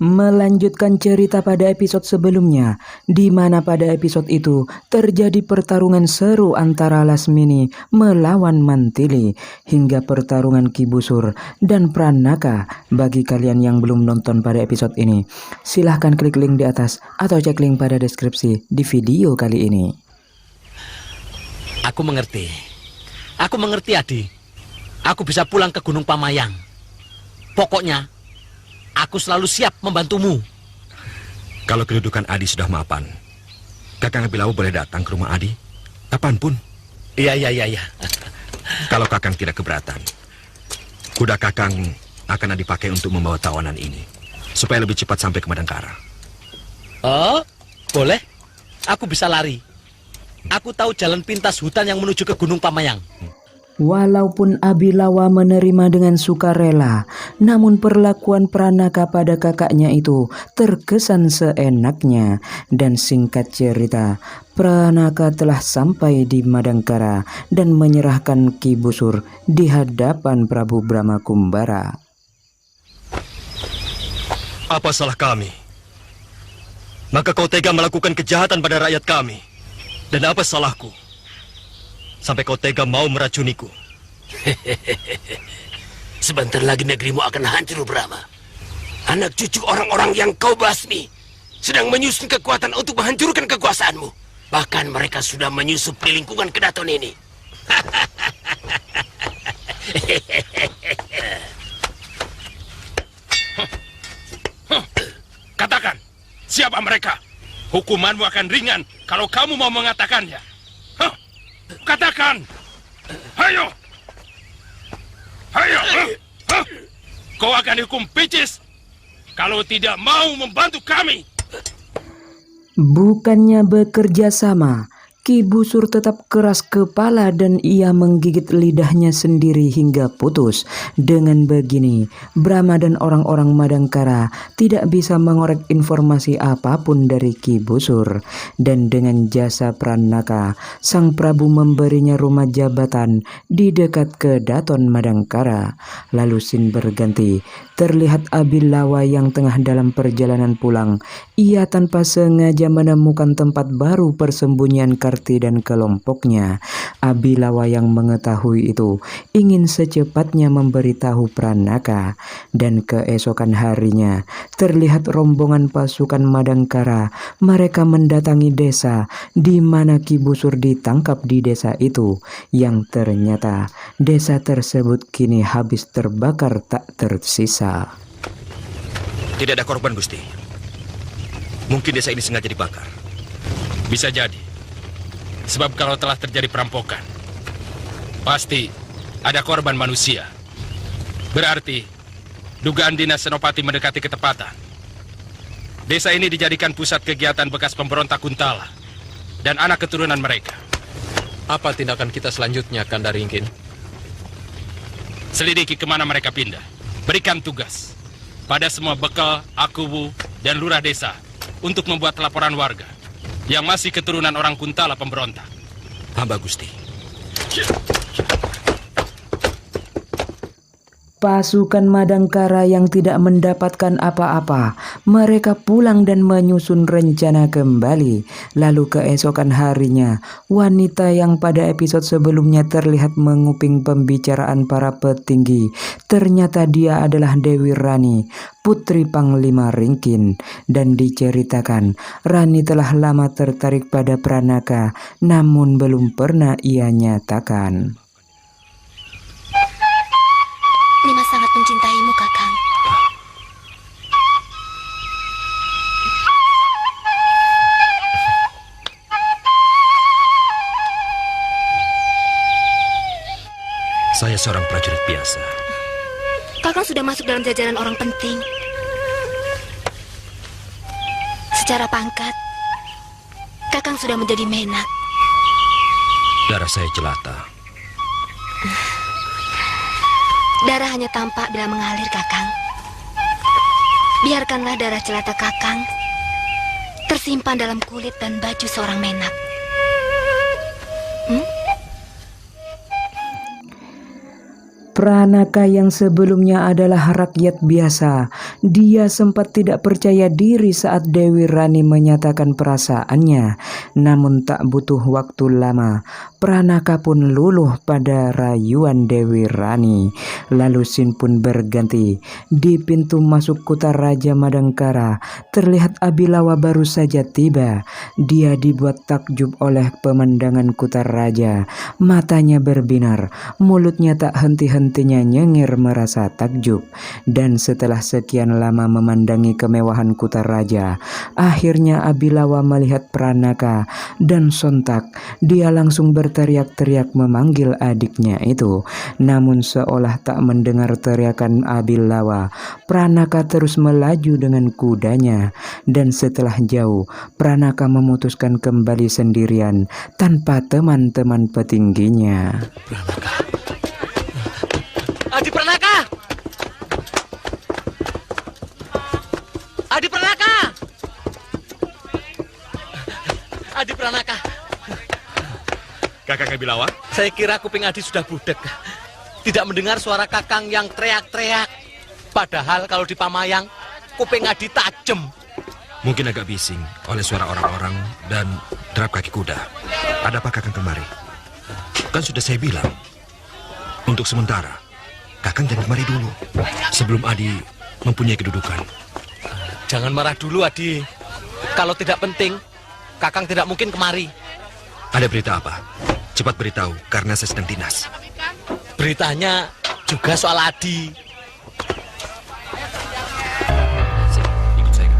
Melanjutkan cerita pada episode sebelumnya, di mana pada episode itu terjadi pertarungan seru antara Lasmini melawan Mantili hingga pertarungan Ki Busur dan Pranaka. Bagi kalian yang belum nonton pada episode ini, silahkan klik link di atas atau cek link pada deskripsi di video kali ini. Aku mengerti. Aku mengerti, Adi. Aku bisa pulang ke Gunung Pamayang. Pokoknya aku selalu siap membantumu. Kalau kedudukan Adi sudah mapan, Kakang Abilawa boleh datang ke rumah Adi kapanpun. Iya. Kalau Kakang tidak keberatan, kuda Kakang akan dipakai untuk membawa tawanan ini supaya lebih cepat sampai ke Madangkara. Oh, boleh. Aku bisa lari. Aku tahu jalan pintas hutan yang menuju ke Gunung Pamayang. Walaupun Abilawa menerima dengan sukarela, namun perlakuan Pranaka pada kakaknya itu terkesan seenaknya. Dan singkat cerita, Pranaka telah sampai di Madangkara dan menyerahkan Ki Busur di hadapan Prabu Brahma Kumbara. Apa salah kami? Maka kau tega melakukan kejahatan pada rakyat kami. Dan apa salahku? Sampai kau tega mau meracuniku. Sebentar lagi negerimu akan hancur, Brahma. Anak cucu orang-orang yang kau basmi sedang menyusun kekuatan untuk menghancurkan kekuasaanmu. Bahkan mereka sudah menyusup di lingkungan Kedaton ini. Katakan, siapa mereka? Hukumanmu akan ringan kalau kamu mau mengatakannya. Katakan! Hayo! Kau akan dihukum picis kalau tidak mau membantu kami. Bukannya bekerja sama, Ki Busur tetap keras kepala dan ia menggigit lidahnya sendiri hingga putus. Dengan begini, Brahma dan orang-orang Madangkara tidak bisa mengorek informasi apapun dari Ki Busur. Dan dengan jasa Pranaka, Sang Prabu memberinya rumah jabatan di dekat Kedaton Madangkara. Lalu scene berganti, terlihat Abilawa yang tengah dalam perjalanan pulang. Ia tanpa sengaja menemukan tempat baru persembunyian Karti dan kelompoknya. Abilawa yang mengetahui itu ingin secepatnya memberitahu Pranaka. Dan keesokan harinya terlihat rombongan pasukan Madangkara. Mereka mendatangi desa di mana Ki Busur ditangkap di desa itu, yang ternyata desa tersebut kini habis terbakar tak tersisa. Tidak ada korban, Gusti. Mungkin desa ini sengaja dibakar. Bisa jadi. Sebab kalau telah terjadi perampokan, pasti ada korban manusia. Berarti dugaan Dinas Senopati mendekati ketepatan. Desa ini dijadikan pusat kegiatan bekas pemberontak Kuntala dan anak keturunan mereka. Apa tindakan kita selanjutnya, Kanda Ringkin? Selidiki kemana mereka pindah. Berikan tugas pada semua bekal, akubu, dan lurah desa untuk membuat laporan warga yang masih keturunan orang Kuntala pemberontak. Hamba Gusti. Pasukan Madangkara yang tidak mendapatkan apa-apa, mereka pulang dan menyusun rencana kembali. Lalu keesokan harinya, wanita yang pada episode sebelumnya terlihat menguping pembicaraan para petinggi, ternyata dia adalah Dewi Rani, putri Panglima Ringkin. Dan diceritakan, Rani telah lama tertarik pada Pranaka, namun belum pernah ia nyatakan. Nimas sangat mencintaimu, Kakang. Saya seorang prajurit biasa. Kakang sudah masuk dalam jajaran orang penting. Secara pangkat, Kakang sudah menjadi menak. Darah saya jelata. Darah hanya tampak bila mengalir, Kakang. Biarkanlah darah jelata Kakang tersimpan dalam kulit dan baju seorang menak. Pranaka yang sebelumnya adalah rakyat biasa, dia sempat tidak percaya diri saat Dewi Rani menyatakan perasaannya. Namun tak butuh waktu lama, Pranaka pun luluh pada rayuan Dewi Rani. Lalu scene pun berganti. Di pintu masuk kota Raja Madangkara, terlihat Abilawa baru saja tiba. Dia dibuat takjub oleh pemandangan kota raja. Matanya berbinar, mulutnya tak henti-hentinya nyengir merasa takjub. Dan setelah sekian lama memandangi kemewahan kota raja, akhirnya Abilawa melihat Pranaka dan sontak dia langsung berteriak-teriak memanggil adiknya itu. Namun seolah tak mendengar teriakan Abilawa, Pranaka terus melaju dengan kudanya. Dan setelah jauh, Pranaka memutuskan kembali sendirian tanpa teman-teman petingginya. Adi Pranaka! Adi Pranaka! Adi Pranaka! Kakang Abilawa? Saya kira kuping Adi sudah budek. Tidak mendengar suara Kakang yang teriak-teriak. Padahal kalau di Pamayang, kuping Adi tajam. Mungkin agak bising oleh suara orang-orang dan derap kaki kuda. Ada apa Kakang kemari? Kan sudah saya bilang, untuk sementara, Kakang jangan kemari dulu, sebelum Adi mempunyai kedudukan. Jangan marah dulu, Adi. Kalau tidak penting, Kakang tidak mungkin kemari. Ada berita apa? Cepat beritahu, karena saya sedang dinas. Beritanya juga soal Adi. Ikut saya.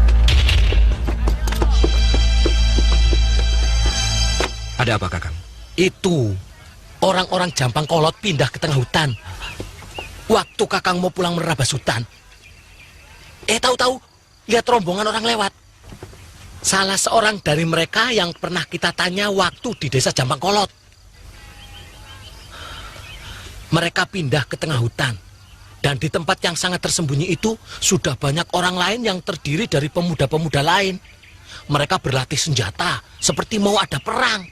Ada apa, Kakang? Itu, orang-orang Jampang Kolot pindah ke tengah hutan. Waktu Kakang mau pulang menerabas hutan. Tahu-tahu, lihat rombongan orang lewat. Salah seorang dari mereka yang pernah kita tanya waktu di desa Jampang Kolot. Mereka pindah ke tengah hutan. Dan di tempat yang sangat tersembunyi itu, sudah banyak orang lain yang terdiri dari pemuda-pemuda lain. Mereka berlatih senjata, seperti mau ada perang.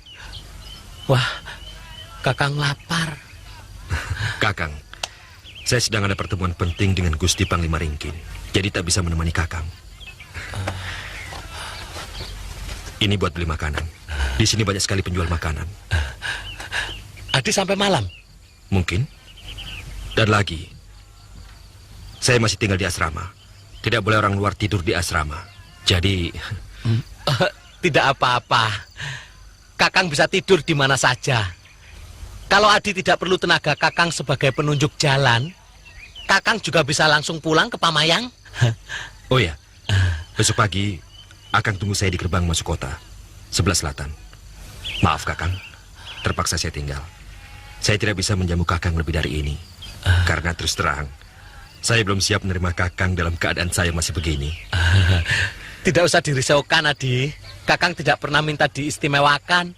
Wah, Kakang lapar. Kakang, saya sedang ada pertemuan penting dengan Gusti Panglima Ringkin. Jadi tak bisa menemani Kakang. Ini buat beli makanan. Di sini banyak sekali penjual makanan. Adi sampai malam? Mungkin. Dan lagi, saya masih tinggal di asrama. Tidak boleh orang luar tidur di asrama. Jadi... Tidak apa-apa. Kakang bisa tidur di mana saja. Kalau Adi tidak perlu tenaga Kakang sebagai penunjuk jalan, Kakang juga bisa langsung pulang ke Pamayang. Oh ya, besok pagi Akang tunggu saya di gerbang masuk kota, sebelah selatan. Maaf Kakang, terpaksa saya tinggal. Saya tidak bisa menjamu Kakang lebih dari ini. Karena terus terang, saya belum siap menerima Kakang dalam keadaan saya masih begini. Tidak usah dirisaukan, Adi. Kakang tidak pernah minta diistimewakan.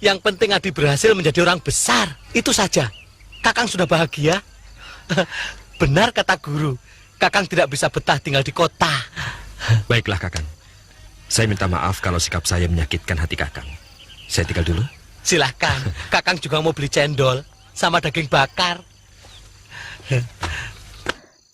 Yang penting Adi berhasil menjadi orang besar. Itu saja. Kakang sudah bahagia. Benar kata guru, Kakang tidak bisa betah tinggal di kota. Baiklah Kakang. Saya minta maaf kalau sikap saya menyakitkan hati Kakang. Saya tinggal dulu. Silahkan. Kakang juga mau beli cendol sama daging bakar.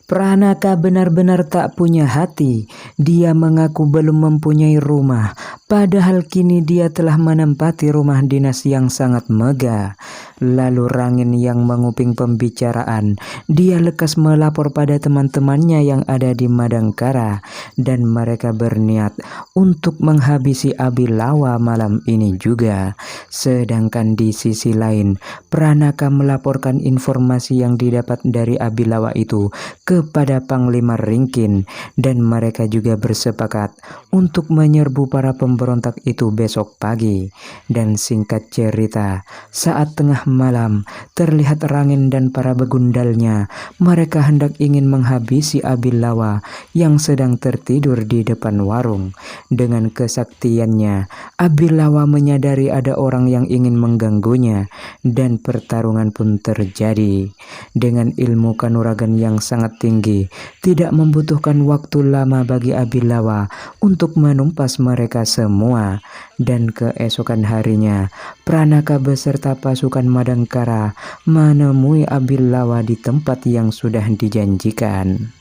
Pranaka benar-benar tak punya hati. Dia mengaku belum mempunyai rumah, padahal kini dia telah menempati rumah dinas yang sangat megah. Lalu Rangin yang menguping pembicaraan, dia lekas melapor pada teman-temannya yang ada di Madangkara, dan mereka berniat untuk menghabisi Abilawa malam ini juga. Sedangkan di sisi lain, Pranaka melaporkan informasi yang didapat dari Abilawa itu kepada Panglima Ringkin, dan mereka juga bersepakat untuk menyerbu para pemberontak itu besok pagi. Dan singkat cerita, saat tengah malam terlihat Rangin dan para begundalnya. Mereka hendak ingin menghabisi Abilawa yang sedang tertidur di depan warung. Dengan kesaktiannya, Abilawa menyadari ada orang yang ingin mengganggunya, dan pertarungan pun terjadi. Dengan ilmu kanuragan yang sangat tinggi, tidak membutuhkan waktu lama bagi Abilawa untuk menumpas mereka semua. semua. Dan keesokan harinya, Pranaka beserta pasukan Madangkara menemui Abilawa di tempat yang sudah dijanjikan.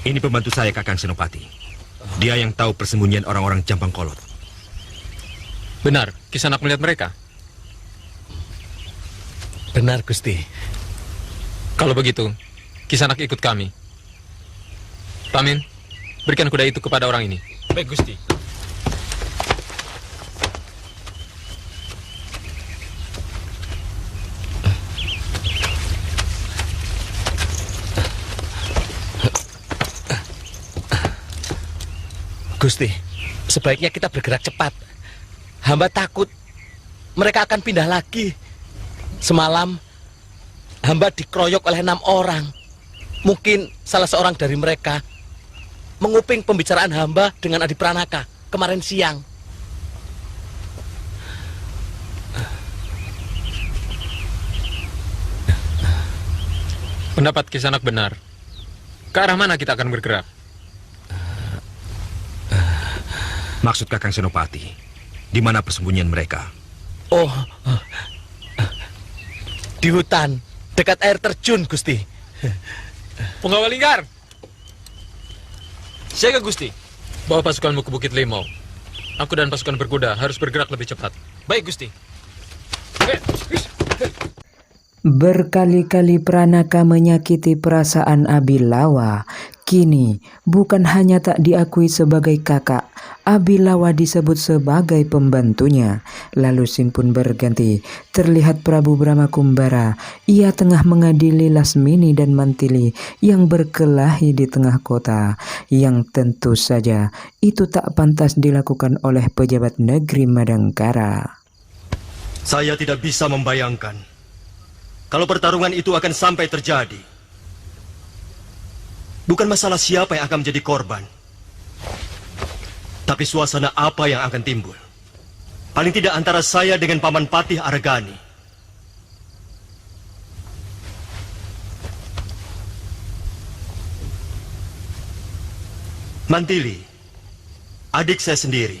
Ini pembantu saya, Kakang Senopati. Dia yang tahu persembunyian orang-orang Jampang Kolot. Benar, Kisanak melihat mereka. Benar, Gusti. Kalau begitu, Kisanak ikut kami. Pamin, berikan kuda itu kepada orang ini. Baik, Gusti. Gusti, sebaiknya kita bergerak cepat. Hamba takut mereka akan pindah lagi. Semalam hamba dikeroyok oleh 6 orang. Mungkin salah seorang dari mereka menguping pembicaraan hamba dengan Adi Pranaka kemarin siang. Pendapat Kisanak benar. Ke arah mana kita akan bergerak? Maksud Kakang Senopati, di mana persembunyian mereka? Oh, di hutan, dekat air terjun, Gusti. Punggawa Linggar! Siaga, Gusti. Bawa pasukanmu ke Bukit Limau. Aku dan pasukan berkuda harus bergerak lebih cepat. Baik, Gusti. Berkali-kali Pranaka menyakiti perasaan Abilawa. Kini bukan hanya tak diakui sebagai kakak, Abilawa disebut sebagai pembantunya. Lalu scene pun berganti. Terlihat Prabu Brahmakumbara. Ia tengah mengadili Lasmini dan Mantili yang berkelahi di tengah kota. Yang tentu saja itu tak pantas dilakukan oleh pejabat negeri Madangkara. Saya tidak bisa membayangkan kalau pertarungan itu akan sampai terjadi. Bukan masalah siapa yang akan menjadi korban, tapi suasana apa yang akan timbul. Paling tidak antara saya dengan Paman Patih Argani. Mantili, adik saya sendiri,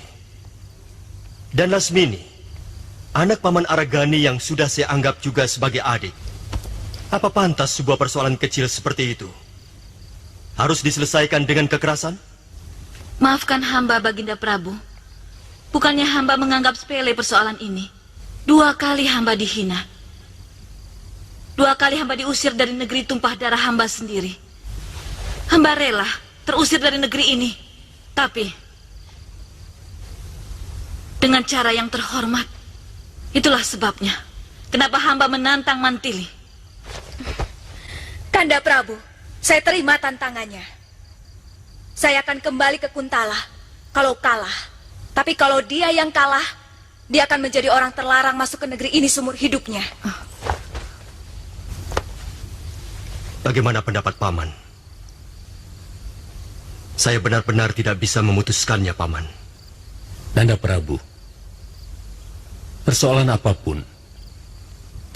dan Lasmini, anak Paman Argani yang sudah saya anggap juga sebagai adik. Apa pantas sebuah persoalan kecil seperti itu harus diselesaikan dengan kekerasan? Maafkan hamba, Baginda Prabu. Bukannya hamba menganggap sepele persoalan ini. 2 kali hamba dihina. 2 kali hamba diusir dari negeri tumpah darah hamba sendiri. Hamba rela terusir dari negeri ini. Tapi dengan cara yang terhormat. Itulah sebabnya kenapa hamba menantang Mantili. Kanda Prabu, saya terima tantangannya. Saya akan kembali ke Kuntala kalau kalah. Tapi kalau dia yang kalah, dia akan menjadi orang terlarang masuk ke negeri ini seumur hidupnya. Bagaimana pendapat Paman? Saya benar-benar tidak bisa memutuskannya, Paman. Nanda Prabu, persoalan apapun,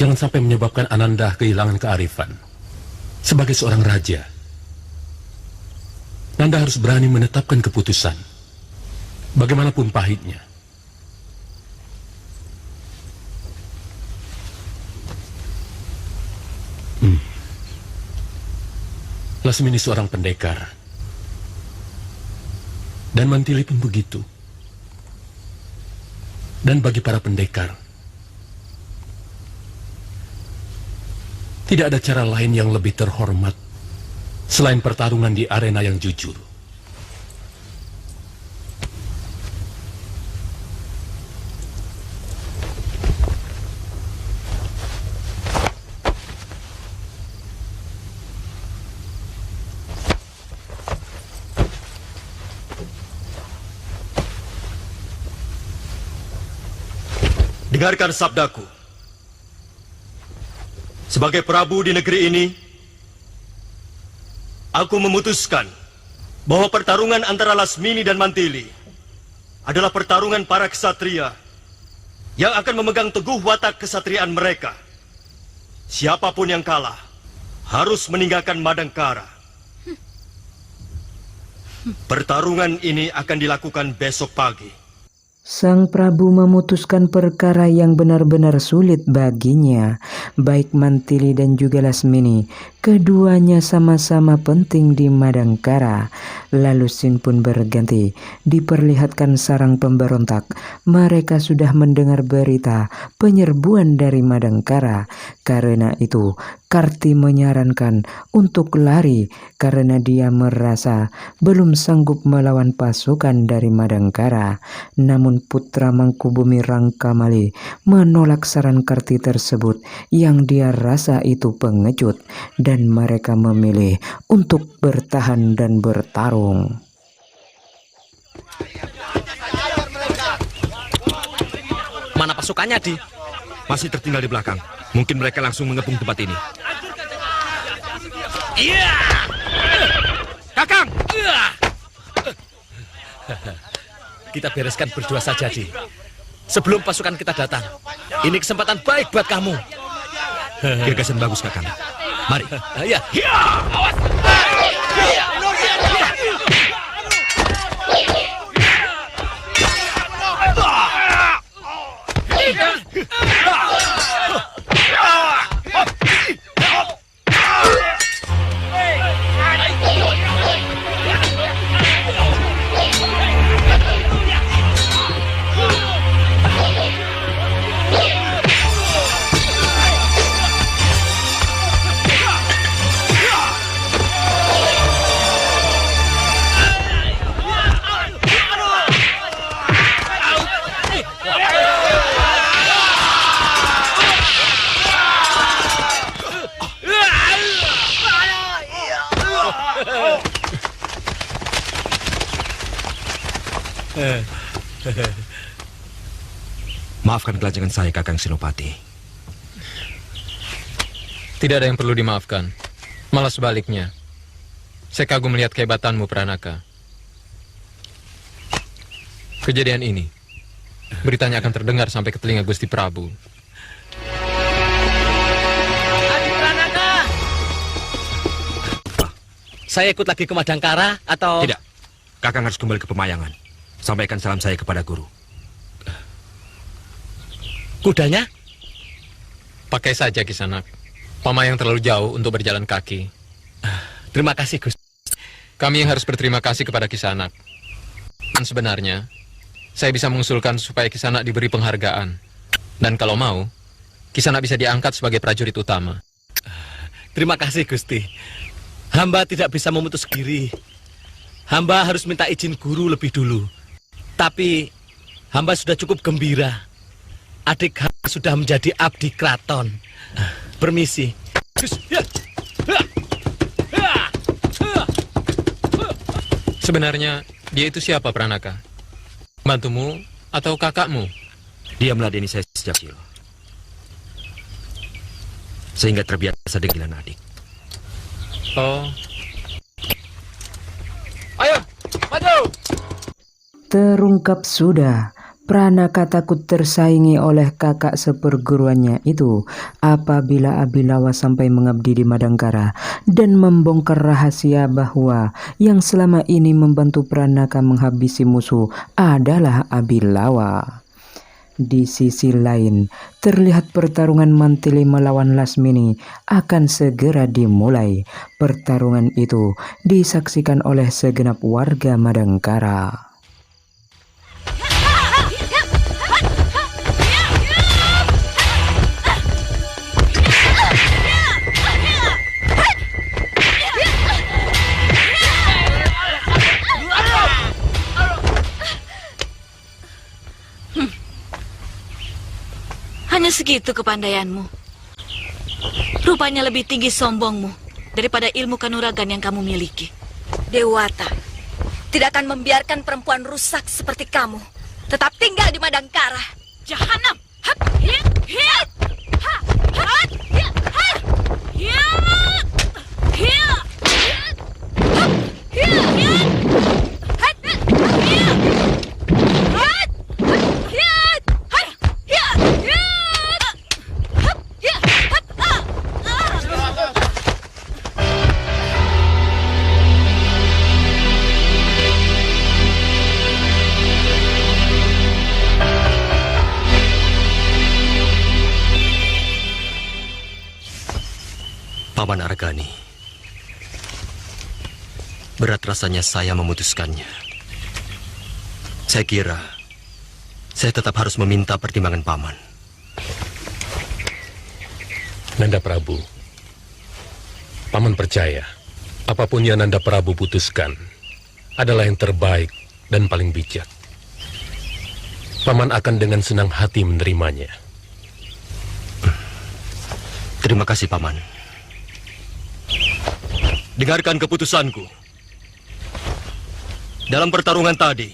jangan sampai menyebabkan Ananda kehilangan kearifan. Sebagai seorang raja, Nanda harus berani menetapkan keputusan, bagaimanapun pahitnya. Lasmini seorang pendekar, dan Mantili pun begitu. Dan bagi para pendekar, tidak ada cara lain yang lebih terhormat selain pertarungan di arena yang jujur. Dengarkan sabdaku. Sebagai Prabu di negeri ini, aku memutuskan bahwa pertarungan antara Lasmini dan Mantili adalah pertarungan para ksatria yang akan memegang teguh watak kesatriaan mereka. Siapapun yang kalah harus meninggalkan Madangkara. Pertarungan ini akan dilakukan besok pagi. Sang Prabu memutuskan perkara yang benar-benar sulit baginya. Baik Mantili dan juga Lasmini, keduanya sama-sama penting di Madangkara. Lalu scene pun berganti, diperlihatkan sarang pemberontak. Mereka sudah mendengar berita penyerbuan dari Madangkara. Karena itu, Karti menyarankan untuk lari karena dia merasa belum sanggup melawan pasukan dari Madangkara. Namun putra Mangkubumi Rangkamali menolak saran Karti tersebut yang dia rasa itu pengecut, dan mereka memilih untuk bertahan dan bertarung. Mana pasukannya, Di? Masih tertinggal di belakang. Mungkin mereka langsung mengepung tempat ini. Iya! Kakang! Kita bereskan berdua saja, Di. Sebelum pasukan kita datang. Ini kesempatan baik buat kamu. Gagasan bagus, Kakang. Mari. Ya. Awas! Maafkan kelancangan saya, Kakang Senopati. Tidak ada yang perlu dimaafkan. Malah sebaliknya. Saya kagum melihat kehebatanmu, Pranaka. Kejadian ini, beritanya akan terdengar sampai ke telinga Gusti Prabu. Adik Pranaka! Saya ikut lagi ke Madangkara atau... Tidak. Kakang harus kembali ke Pemayangan. Sampaikan salam saya kepada guru. Kudanya? Pakai saja, Kisanak. Pamayang terlalu jauh untuk berjalan kaki. Terima kasih, Gus. Kami yang harus berterima kasih kepada Kisanak. Dan sebenarnya, saya bisa mengusulkan supaya Kisanak diberi penghargaan. Dan kalau mau, Kisanak bisa diangkat sebagai prajurit utama. Terima kasih, Gusti. Hamba tidak bisa memutus diri. Hamba harus minta izin guru lebih dulu. Tapi, hamba sudah cukup gembira. Adik hamba sudah menjadi abdi keraton. Permisi. Sebenarnya, dia itu siapa, Pranaka? Bantumu atau kakakmu? Dia meladeni saya sejak kecil. Sehingga terbiasa dengan adik. Oh, Ayo, maju! Terungkap sudah, Pranaka takut tersaingi oleh kakak seperguruannya itu apabila Abilawa sampai mengabdi di Madangkara dan membongkar rahasia bahwa yang selama ini membantu Pranaka menghabisi musuh adalah Abilawa. Di sisi lain, terlihat pertarungan Mantili melawan Lasmini akan segera dimulai. Pertarungan itu disaksikan oleh segenap warga Madangkara. Hanya segitu kepandaianmu. Rupanya lebih tinggi sombongmu daripada ilmu kanuragan yang kamu miliki. Dewata tidak akan membiarkan perempuan rusak seperti kamu tetap tinggal di Madangkara. Jahanam! Hap! Hit! Hit! Ha! Hat! Hit! Ha! Hit! Hit! Hit! Hap! Hit! Hit! Hat! Hit! Hit! Hat! Hit! Hat! Hit! Hit! Hap! Hit! Hat! Ah! Ah! Paman Argani, berat rasanya saya memutuskannya. Saya kira saya tetap harus meminta pertimbangan Paman. Nanda Prabu, Paman percaya apapun yang Nanda Prabu putuskan adalah yang terbaik dan paling bijak. Paman akan dengan senang hati menerimanya. Terima kasih, Paman. Dengarkan keputusanku. Dalam pertarungan tadi,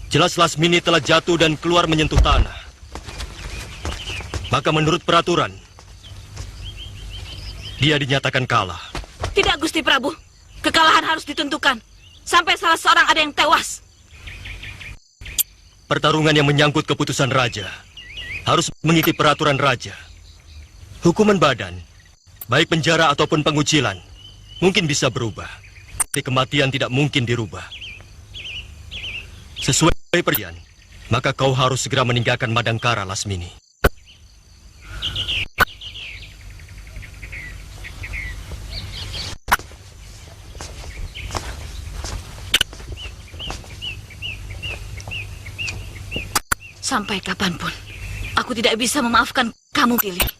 jelas Lasmini telah jatuh dan keluar menyentuh tanah. Maka menurut peraturan, dia dinyatakan kalah. Tidak, Gusti Prabu. Kekalahan harus ditentukan. Sampai salah seorang ada yang tewas. Pertarungan yang menyangkut keputusan raja harus mengikuti peraturan raja. Hukuman badan, baik penjara ataupun pengucilan, mungkin bisa berubah. Tapi kematian tidak mungkin dirubah. Sesuai perjanjian, maka kau harus segera meninggalkan Madangkara, Lasmini. Sampai kapanpun, aku tidak bisa memaafkan kamu, Pilih.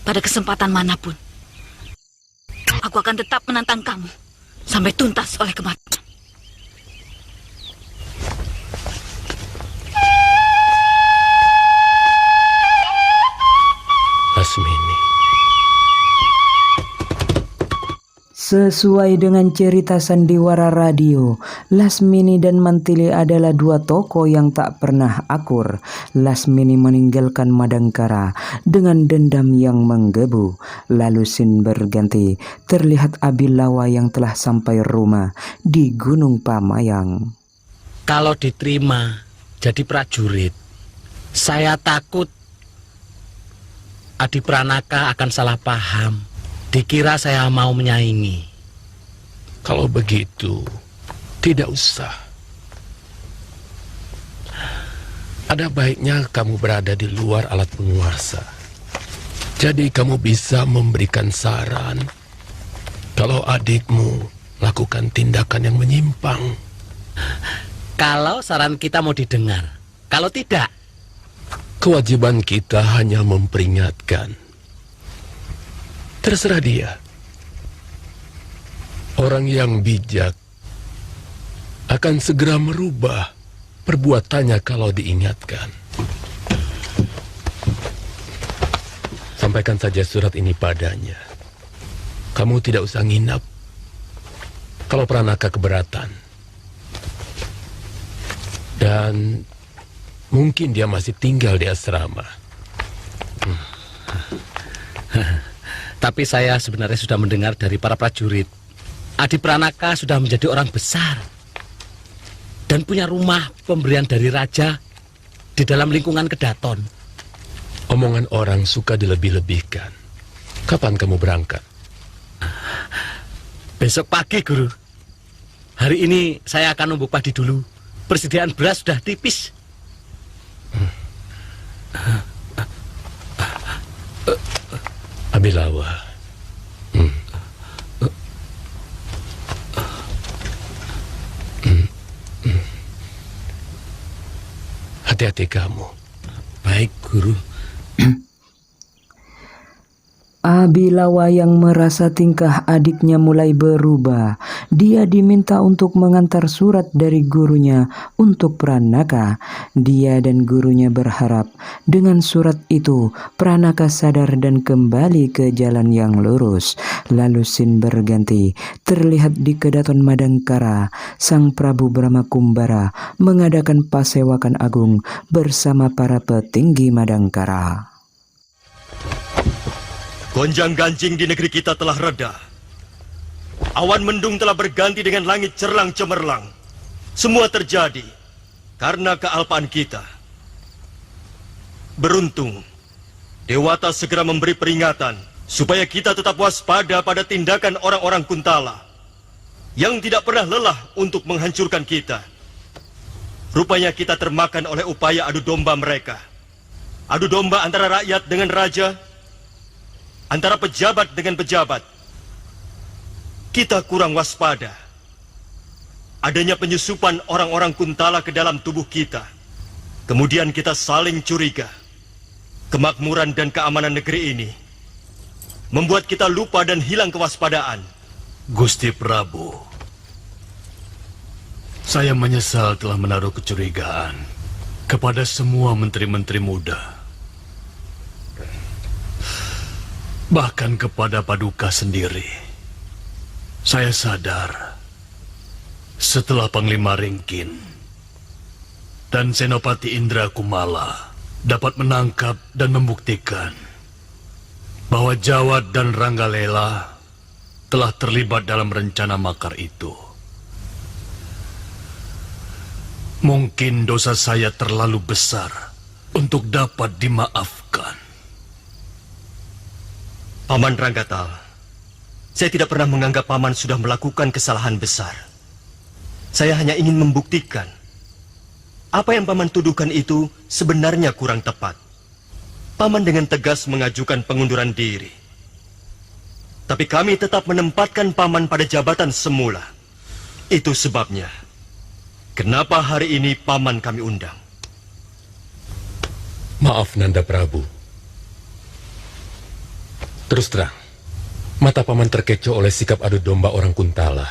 Pada kesempatan manapun, aku akan tetap menantang kamu sampai tuntas oleh kematian. Lasmini. Sesuai dengan cerita sandiwara radio, Lasmini dan Mantili adalah dua tokoh yang tak pernah akur. Lasmini meninggalkan Madangkara dengan dendam yang menggebu. Lalu sin berganti, terlihat Abilawa yang telah sampai rumah di Gunung Pamayang. Kalau diterima jadi prajurit, saya takut Adi Pranaka akan salah paham. Dikira saya mau menyaingi. Kalau begitu, tidak usah. Ada baiknya kamu berada di luar alat penguasa. Jadi kamu bisa memberikan saran kalau adikmu lakukan tindakan yang menyimpang. Kalau saran kita mau didengar, kalau tidak, kewajiban kita hanya memperingatkan. Terserah dia. Orang yang bijak akan segera merubah perbuatannya kalau diingatkan. Sampaikan saja surat ini padanya. Kamu tidak usah nginap kalau Pranaka keberatan. Dan mungkin dia masih tinggal di asrama. Tapi saya sebenarnya sudah mendengar dari para prajurit, Adi Pranaka sudah menjadi orang besar dan punya rumah pemberian dari raja di dalam lingkungan Kedaton. Omongan orang suka dilebih-lebihkan. Kapan kamu berangkat? Besok pagi, Guru. Hari ini saya akan numbuk padi dulu. Persediaan beras sudah tipis. Abilawa. Hati-hati kamu. Baik, Guru. Abilawa yang merasa tingkah adiknya mulai berubah. Dia diminta untuk mengantar surat dari gurunya untuk Pranaka. Dia dan gurunya berharap dengan surat itu Pranaka sadar dan kembali ke jalan yang lurus. Lalu sin berganti, terlihat di Kedaton Madangkara, Sang Prabu Brahmakumbara mengadakan pasewakan agung bersama para petinggi Madangkara. Gonjang-ganjing di negeri kita telah reda. Awan mendung telah berganti dengan langit cerlang cemerlang. Semua terjadi karena kealpaan kita. Beruntung, Dewata segera memberi peringatan supaya kita tetap waspada pada tindakan orang-orang Kuntala yang tidak pernah lelah untuk menghancurkan kita. Rupanya kita termakan oleh upaya adu domba mereka. Adu domba antara rakyat dengan raja, antara pejabat dengan pejabat. Kita kurang waspada. Adanya penyusupan orang-orang Kuntala ke dalam tubuh kita. Kemudian kita saling curiga. Kemakmuran dan keamanan negeri ini membuat kita lupa dan hilang kewaspadaan. Gusti Prabu, saya menyesal telah menaruh kecurigaan kepada semua menteri-menteri muda. Bahkan kepada Paduka sendiri. Saya sadar setelah Panglima Ringkin dan Senopati Indra Kumala dapat menangkap dan membuktikan bahwa Jawad dan Ranggalela telah terlibat dalam rencana makar itu. Mungkin dosa saya terlalu besar untuk dapat dimaafkan. Paman Ranggatal, saya tidak pernah menganggap Paman sudah melakukan kesalahan besar. Saya hanya ingin membuktikan apa yang Paman tuduhkan itu sebenarnya kurang tepat. Paman dengan tegas mengajukan pengunduran diri. Tapi kami tetap menempatkan Paman pada jabatan semula. Itu sebabnya kenapa hari ini Paman kami undang. Maaf Nanda Prabu. Terus terang, mata Paman terkecoh oleh sikap adu domba orang Kuntala.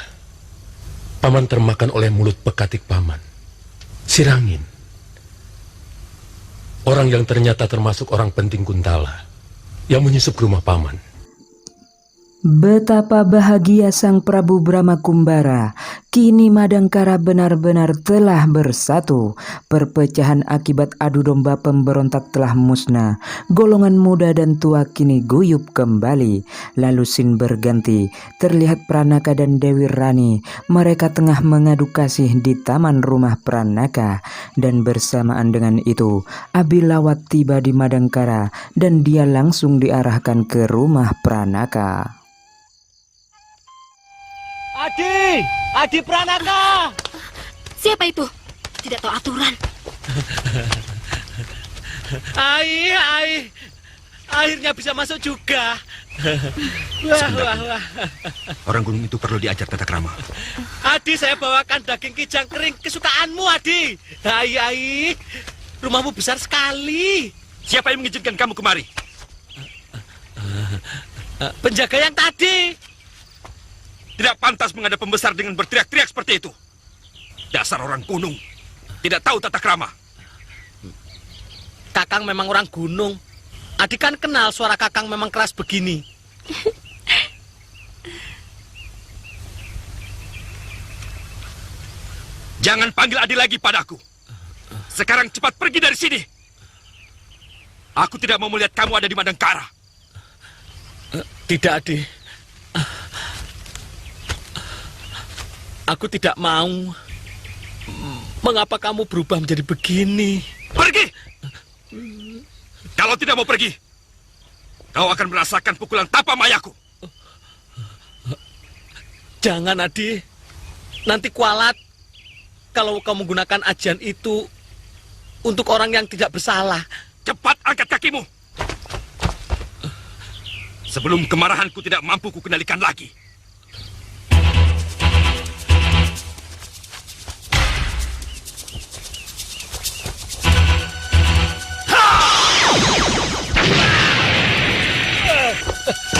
Paman termakan oleh mulut pekatik Paman. Sirangin, orang yang ternyata termasuk orang penting Kuntala, yang menyusup ke rumah Paman. Betapa bahagia Sang Prabu Brahma Kumbara. Kini Madangkara benar-benar telah bersatu. Perpecahan akibat adu domba pemberontak telah musnah. Golongan muda dan tua kini guyup kembali. Lalu sin berganti. Terlihat Pranaka dan Dewi Rani. Mereka tengah mengadu kasih di taman rumah Pranaka. Dan bersamaan dengan itu, Abilawat tiba di Madangkara dan dia langsung diarahkan ke rumah Pranaka. Adi Pranaka! Siapa itu? Tidak tahu aturan. Akhirnya bisa masuk juga. Wah. Orang gunung itu perlu diajar tata krama. Adi, saya bawakan daging kijang kering kesukaanmu, Adi. Ai. Rumahmu besar sekali. Siapa yang mengizinkan kamu kemari? Penjaga yang tadi. Tidak pantas menghadap pembesar dengan berteriak-teriak seperti itu. Dasar orang gunung. Tidak tahu tata krama. Kakang memang orang gunung. Adi kan kenal suara Kakang memang keras begini. Jangan panggil Adi lagi padaku. Sekarang cepat pergi dari sini. Aku tidak mau melihat kamu ada di Madangkara. Tidak, Adi. Aku tidak mau. Mengapa kamu berubah menjadi begini? Pergi! Kalau tidak mau pergi, kau akan merasakan pukulan tapa mayaku. Jangan, Adi. Nanti kualat kalau kau menggunakan ajian itu untuk orang yang tidak bersalah. Cepat angkat kakimu. Sebelum kemarahanku tidak mampu kukendalikan lagi.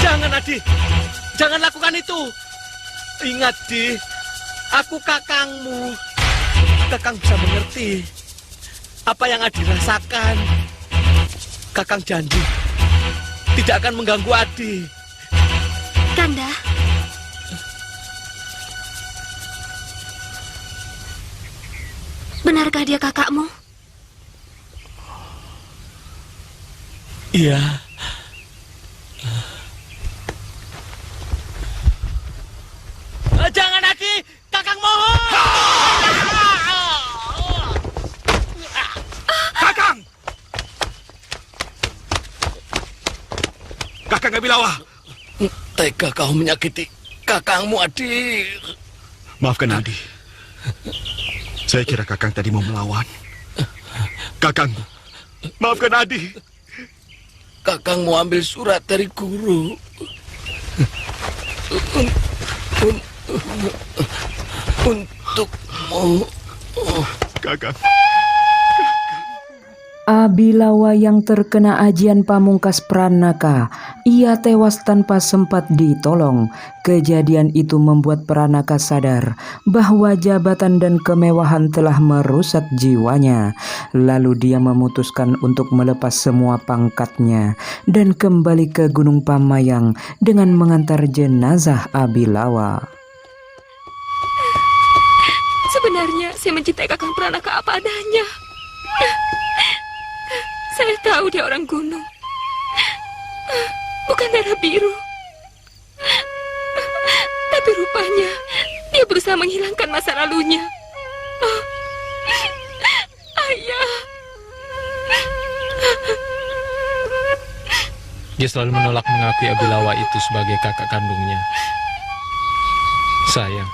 Jangan, Adi. Jangan lakukan itu. Ingat, Di. Aku kakangmu. Kakang bisa mengerti apa yang Adi rasakan. Kakang janji tidak akan mengganggu Adi. Kanda. Benarkah dia kakakmu? Iya. Jangan, Adi. Kakang mohon. Kakang! Kakang Abilawa! Tega kau menyakiti kakangmu, Adi. Maafkan Adi. Saya kira Kakang tadi mau melawan. Kakang, maafkan Adi. Kakang mau ambil surat dari guru. Untukmu. Kakang. Abilawa yang terkena ajian pamungkas Pranaka, ia tewas tanpa sempat ditolong. Kejadian itu membuat Pranaka sadar bahwa jabatan dan kemewahan telah merusak jiwanya. Lalu dia memutuskan untuk melepas semua pangkatnya dan kembali ke Gunung Pamayang dengan mengantar jenazah Abilawa. Sebenarnya saya mencintai Kakang Pranaka apa adanya. Saya tahu dia orang gunung, bukan darah biru. Tapi rupanya dia berusaha menghilangkan masa lalunya. Oh, Ayah. Dia selalu menolak mengakui Abilawa itu sebagai kakak kandungnya. Sayang,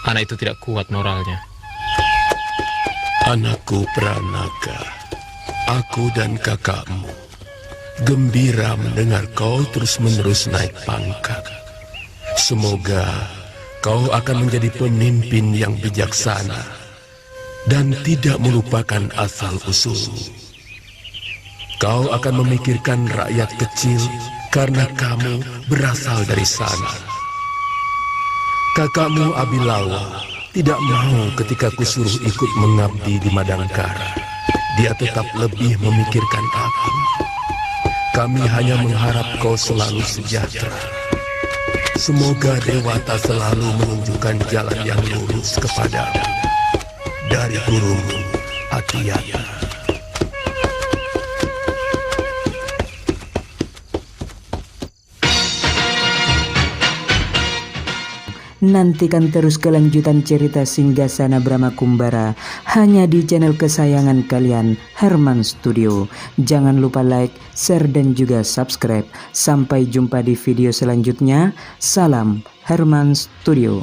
anak itu tidak kuat moralnya. Anakku Pranaka, aku dan kakakmu gembira mendengar kau terus-menerus naik pangkat. Semoga kau akan menjadi pemimpin yang bijaksana dan tidak melupakan asal-usulmu. Kau akan memikirkan rakyat kecil karena kamu berasal dari sana. Kakakmu Abilawa tidak mau ketika kusuruh ikut mengabdi di Madangkara. Dia tetap lebih memikirkan aku. Kami hanya mengharap kau selalu sejahtera. Semoga Dewata selalu menunjukkan jalan yang lurus kepadamu. Dari gurumu, Atiyata. Nantikan terus kelanjutan cerita Singgasana Brahma Kumbara hanya di channel kesayangan kalian, Herman Studio. Jangan lupa like, share, dan juga subscribe. Sampai jumpa di video selanjutnya. Salam Herman Studio.